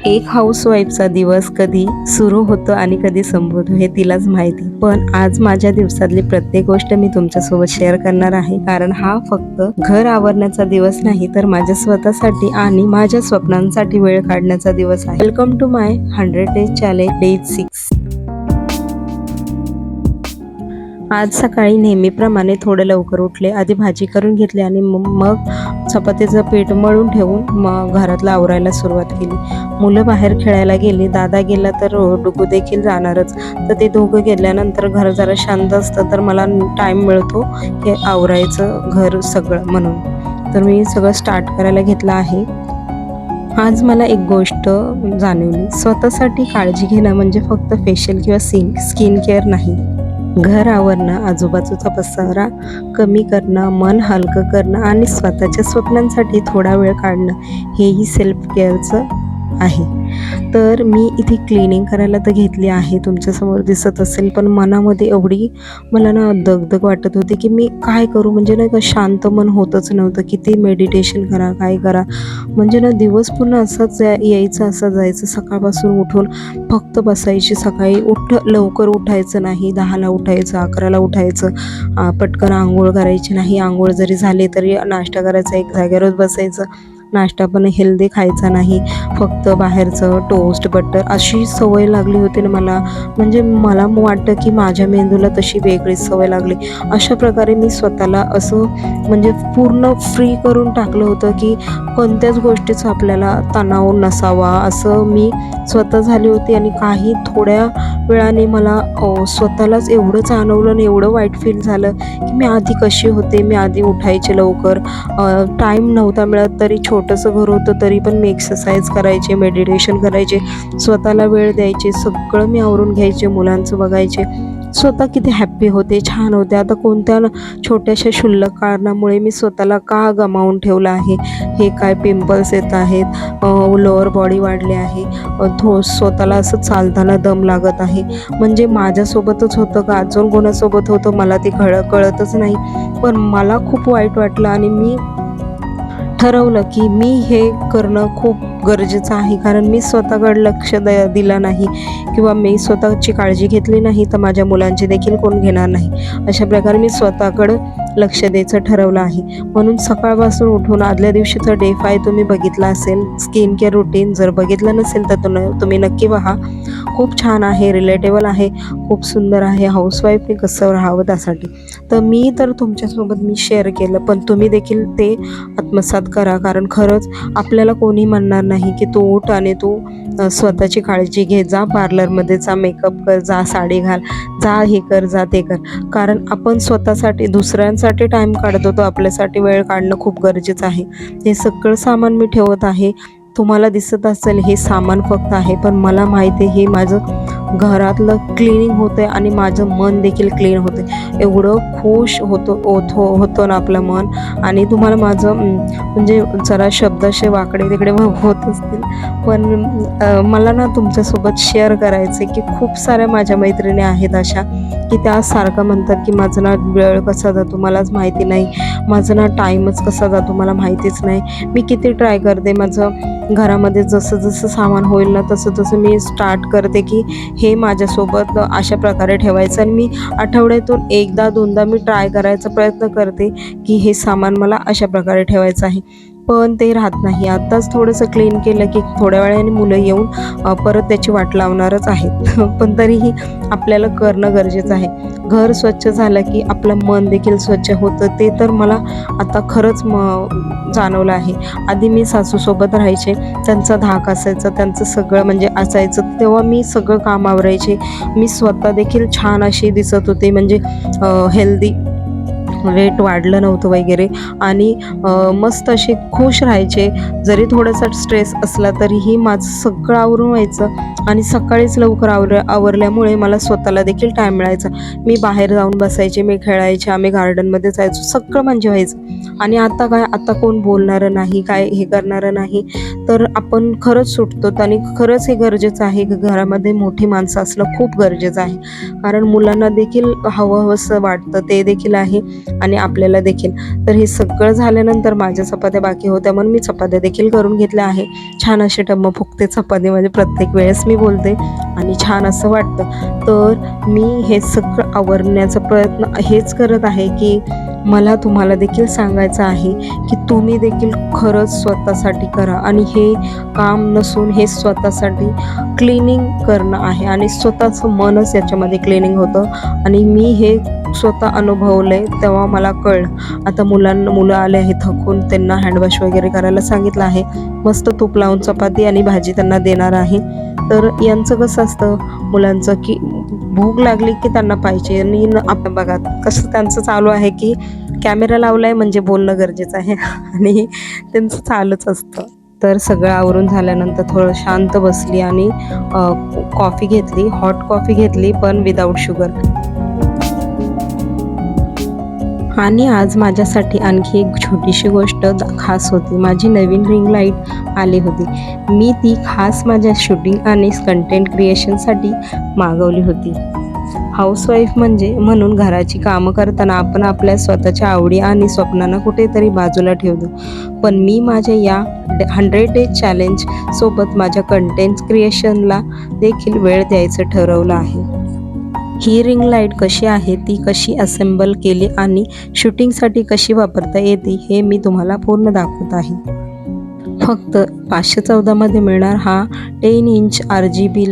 एक हाऊसवाईफचा दिवस कधी सुरू होतो आणि कधी संपतो हे तिलाच माहिती. पण आज माझ्या दिवसातली प्रत्येक गोष्ट मी तुमच्यासोबत शेअर करणार आहे, कारण हा फक्त घर आवरण्याचा दिवस नाही, तर माझ्या स्वतःसाठी आणि माझ्या स्वप्नांसाठी वेळ काढण्याचा दिवस आहे. Welcome to my 100 days challenge day 6. आज सकाळी नेहमीप्रमाणे थोडं लवकर उठले, आधी भाजी करून घेतली आणि मग चपातीचं पीठ मळून ठेवून मग घरातलं आवरायला सुरुवात केली. मुलं बाहेर खेळायला गेली, दादा गेला तर डुगू देखील जाणारच. तर ते दोघं गेल्यानंतर घर जरा शांत असतं, तर मला टाईम मिळतो हे आवरायचं घर सगळं म्हणून. तर मी सगळं स्टार्ट करायला घेतलं आहे. आज मला एक गोष्ट जाणवली, स्वतःसाठी काळजी घेणं म्हणजे फक्त फेशियल किंवा स्किन केअर नाही. घर आवरणं, आजूबाजूचा पसारा कमी करणं, मन हलकं करणं आणि स्वतःच्या स्वप्नांसाठी थोडा वेळ काढणं हेही सेल्फ केअरचं आहे. तर मी इथे क्लिनिंग करायला तर घेतली आहे, तुमच्यासमोर दिसत असेल, पण मनामध्ये एवढी मला ना दगदग वाटत होती की मी काय करू, म्हणजे नाही का शांत मन होतच नव्हतं. किती मेडिटेशन करा, काय करा, म्हणजे ना दिवस पूर्ण असाच यायचं असं जायचं. सकाळपासून उठून फक्त बसायची, सकाळी लवकर उठायचं नाही, 10ला उठायचं, 11ला उठायचं, पटकन आंघोळ करायची नाही, आंघोळ जरी झाली तरी नाश्ता करायचा, एक जागेवरच बसायचं, नाश्ता पण हेल्दी खायचा नाही, फक्त बाहेरचं टोस्ट बटर अशी सवय लागली होती ना मला. म्हणजे मला वाटतं की माझ्या मेंदूला तशी वेगळीच सवय लागली. अशा प्रकारे मी स्वतःला असं म्हणजे पूर्ण फ्री करून टाकलं होतं की कोणत्याच गोष्टीचा आपल्याला तणाव नसावा असं मी स्वतः झाली होती. आणि काही थोड्या वेळाने मला स्वतःलाच एवढं जाणवलं आणि एवढं वाईट फील झालं की मी आधी कशी होते. मी आधी उठायचे लवकर, टाईम नव्हता मिळत तरी छोटंसं घर होतं तरी पण मी एक्सरसाइज करायचे, मेडिटेशन करायचे, स्वतःला वेळ द्यायचे, सगळं मी आवरून घ्यायचे, मुलांचं बघायचे, स्वतः किती हॅप्पी होते, छान होते. आता कोणत्या छोट्याशा क्षुल्लक कारणामुळे मी स्वतःला का गमावून ठेवलं आहे. हे काय पिंपल्स येत आहेत, लोअर बॉडी वाढले आहे, स्वतःला असं चालताना दम लागत आहे. म्हणजे माझ्यासोबतच होतं का अजून कोणासोबत होतं मला ते कळतच नाही. पण मला खूप वाईट वाटलं आणि मी ठरवलं की मी हे करणं खूप गरजेचं आहे, कारण मी स्वतःकडे लक्ष दिलं नाही किंवा मी स्वतःची काळजी घेतली नाही तर माझ्या मुलांची देखील कोण घेणार नाही. अशा प्रकारे मी स्वतःकडं लक्ष द्यायचं ठरवलं आहे. म्हणून सकाळपासून उठून आदल्या दिवशीचा डे 5 तुम्ही बघितला असेल, स्किन केअर रुटीन जर बघितलं नसेल तर तुम्ही नक्की पहा. खूप छान आहे, रिलेटेबल आहे, खूप सुंदर आहे, हाऊसवाईफने कसं राहावं त्यासाठी. तर मी तर तुमच्यासोबत मी शेअर केलं, पण तुम्ही देखील ते आत्मसात करा, कारण खरंच आपल्याला कोणी म्हणणार नाही की तू उठ आणि तू स्वतःची काळजी घे, जा पार्लरमध्ये, जा मेकअप कर, जा साडी घाल, जा हे कर, जा ते कर. कारण आपण स्वतःसाठी दुसऱ्यांसाठी टाईम काढत होतो, आपल्यासाठी वेळ काढणं खूप गरजेचं आहे. हे सगळं सामान मी ठेवत आहे. तुम्हाला दिसत असेल हे सामान फक्त आहे, पण मला माहिती आहे हे माझं घरातलं क्लिनिंग होतं आणि माझं मन देखील क्लीन होतं. एवढं खुश होतं ना आपलं मन. आणि तुम्हाला माझं म्हणजे जरा शब्द असे वाकडे तिकडे होत असतील, पण मला ना तुमच्यासोबत शेअर करायचं आहे की खूप साऱ्या माझ्या मैत्रिणी आहेत अशा की त्या सारखं म्हणतात की माझं ना वेळ कसा जातो मलाच माहिती नाही, माझं ना टाईमच कसा जातो मला माहितीच नाही. मी किती ट्राय करते, माझं घरामध्ये जसं जसं सामान होईल ना तसं तसं मी स्टार्ट करते की हे माझ्यासोबत अशा प्रकारे ठेवायचं. आणि मी आठवड्यातून 1दा-2दा मी ट्राय करायचा प्रयत्न करते की हे सामान मला अशा प्रकारे ठेवायचं आहे, पण ते राहत नाही. आत्ताच थोडंसं क्लीन केलं की थोड्या वेळाने मुलं येऊन परत त्याची वाट लावणारच आहेत. पण तरीही आपल्याला करणं गरजेचं आहे. घर स्वच्छ झालं की आपलं मन देखील स्वच्छ होतं, ते तर मला आता खरंच जाणवलं आहे. आधी मी सासूसोबत राहायचे, त्यांचा धाक असायचा, त्यांचं सगळं म्हणजे असायचं, तेव्हा मी सगळं काम आवरायचे. मी स्वतः देखील छान अशी दिसत होते, म्हणजे हेल्दी, वेट वाढलं नव्हतं वगैरे. आणि मस्त असे खुश राहायचे. जरी थोडासा स्ट्रेस असला तरीही माझं सगळं आवरून व्हायचं. आणि सकाळीच लवकर आवरल्यामुळे मला स्वतःला देखील टाईम मिळायचा. मी बाहेर जाऊन बसायचे, मी खेळायचे, आम्ही गार्डनमध्ये जायचो, सगळं म्हणजे व्हायचं. आणि आता काय, आता कोण बोलणारं नाही, काय हे करणारं नाही, तर आपण खरंच सुटतो. आणि खरंच हे गरजेचं आहे की घरामध्ये मोठी माणसं असणं खूप गरजेचं आहे, कारण मुलांना देखील हवंहवंसं वाटतं, ते देखील आहे आणि आपल्याला देखील. तर हे सगळं झाल्यानंतर माझ्या चपात्या बाकी होत्या, म्हणून मी चपात्या देखील करून घेतल्या आहे. छान असे टम्म फुगते चपाती, म्हणजे प्रत्येक वेळेस मी बोलते आणि छान असं वाटतं. तर मी हे सगळं आवरण्याचा प्रयत्न हेच करत आहे की मला तुम्हाला देखील सांगायचं आहे की तुम्ही देखील खरंच स्वतःसाठी करा, आणि हे काम नसून हे स्वतःसाठी क्लिनिंग करणं आहे, आणि स्वतःचं मनच याच्यामध्ये क्लिनिंग होतं. आणि मी हे स्वतः अनुभवलंय तेव्हा मला कळलं. आता मुलं आले आहे थकून, त्यांना हँडवॉश वगैरे करायला सांगितलं आहे. मस्त तूप लावून चपाती आणि भाजी त्यांना देणार आहे. तर यांचं कसं असतं मुलांचं की भूक लागली की त्यांना पाहिजे, आणि आपण बघा कसं त्यांचं चालू आहे की कॅमेरा लावलाय म्हणजे बोलणं गरजेचं आहे आणि त्यांचं चालूच असतं. तर सगळं आवरून झाल्यानंतर थोडं शांत बसली आणि कॉफी घेतली, हॉट कॉफी घेतली, पण विदाऊट शुगर. आणि आज माझ्यासाठी आणखी एक छोटीशी गोष्ट खास होती. माझी नवीन रिंग लाईट आली होती. मी ती खास माझ्या शूटिंग आणि कंटेंट क्रिएशनसाठी मागवली होती. हाऊसवाईफ म्हणून घराची कामं करताना आपण आपल्या स्वतःच्या आवडी आणि स्वप्नांना कुठेतरी बाजूला ठेवतो. पण मी माझ्या या 100 डेज चॅलेंज सोबत माझ्या कंटेंट क्रिएशनला देखील वेळ द्यायचं ठरवलं आहे. ही रिंग लाईट कशी आहे, ती कशी असेंबल केली आणि शूटिंगसाठी कशी वापरता येते हे मी तुम्हाला पूर्ण दाखवत आहे. फक्त 514 मध्ये मिळणार हा 10 इंच RGB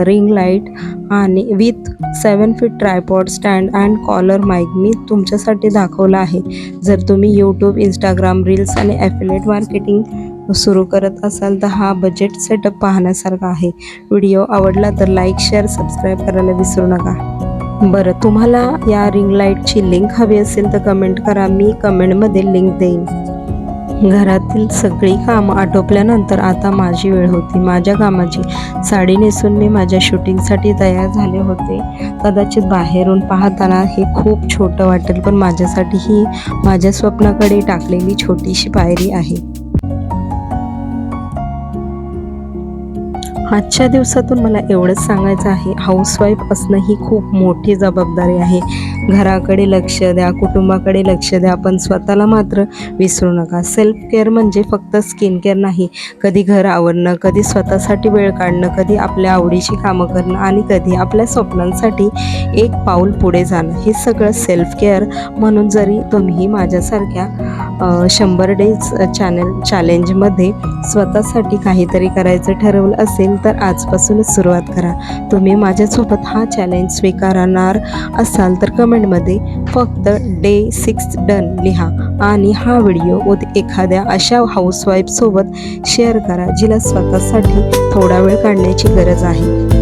रिंग लाईट आणि with 7 feet tripod stand and collar mic मी तुमच्यासाठी दाखवला आहे. जर तुम्ही यूट्यूब, इंस्टाग्राम रील्स आणि ॲफिलिएट मार्केटिंग सुरू करत असाल तर हा बजेट सेटअप पाहण्यासारखा आहे. व्हिडिओ आवडला तर लाईक, शेअर, सबस्क्राईब करायला विसरू नका. बरं, तुम्हाला या रिंग लाईटची लिंक हवी असेल तर कमेंट करा, मी कमेंटमध्ये लिंक देईन. घरातील सगळी कामं आटोपल्यानंतर आता माझी वेळ होती माझ्या कामाची. साडी नेसून मी माझ्या शूटिंगसाठी तयार झाले होते. कदाचित बाहेरून पाहताना हे खूप छोटं वाटेल, पण माझ्यासाठी ही माझ्या स्वप्नाकडे टाकलेली छोटीशी पायरी आहे. आजच्या दिवसातून मला एवढंच सांगायचं आहे, हाऊसवाईफ असणं ही खूप मोठी जबाबदारी आहे. घराकडे लक्ष द्या, कुटुंबाकडे लक्ष द्या, पण स्वतःला मात्र विसरू नका. सेल्फ केअर म्हणजे फक्त स्किन केअर नाही. कधी घर आवरणं, कधी स्वतःसाठी वेळ काढणं, कधी आपल्या आवडीची कामं करणं आणि कधी आपल्या स्वप्नांसाठी एक पाऊल पुढे जाणं, हे सगळं सेल्फ केअर. म्हणून जरी तुम्ही माझ्यासारख्या 100 डेज चॅलेंजमध्ये स्वतःसाठी काहीतरी करायचं ठरवलं असेल तर आजपासूनच सुरुवात करा. तुम्ही माझ्यासोबत हा चॅलेंज स्वीकारणार असाल तर कमेंटमध्ये फक्त डे 6 डन लिहा आणि हा व्हिडिओ एखाद्या अशा हाऊसवाईफसोबत शेअर करा जिला स्वतःसाठी थोडा वेळ काढण्याची गरज आहे.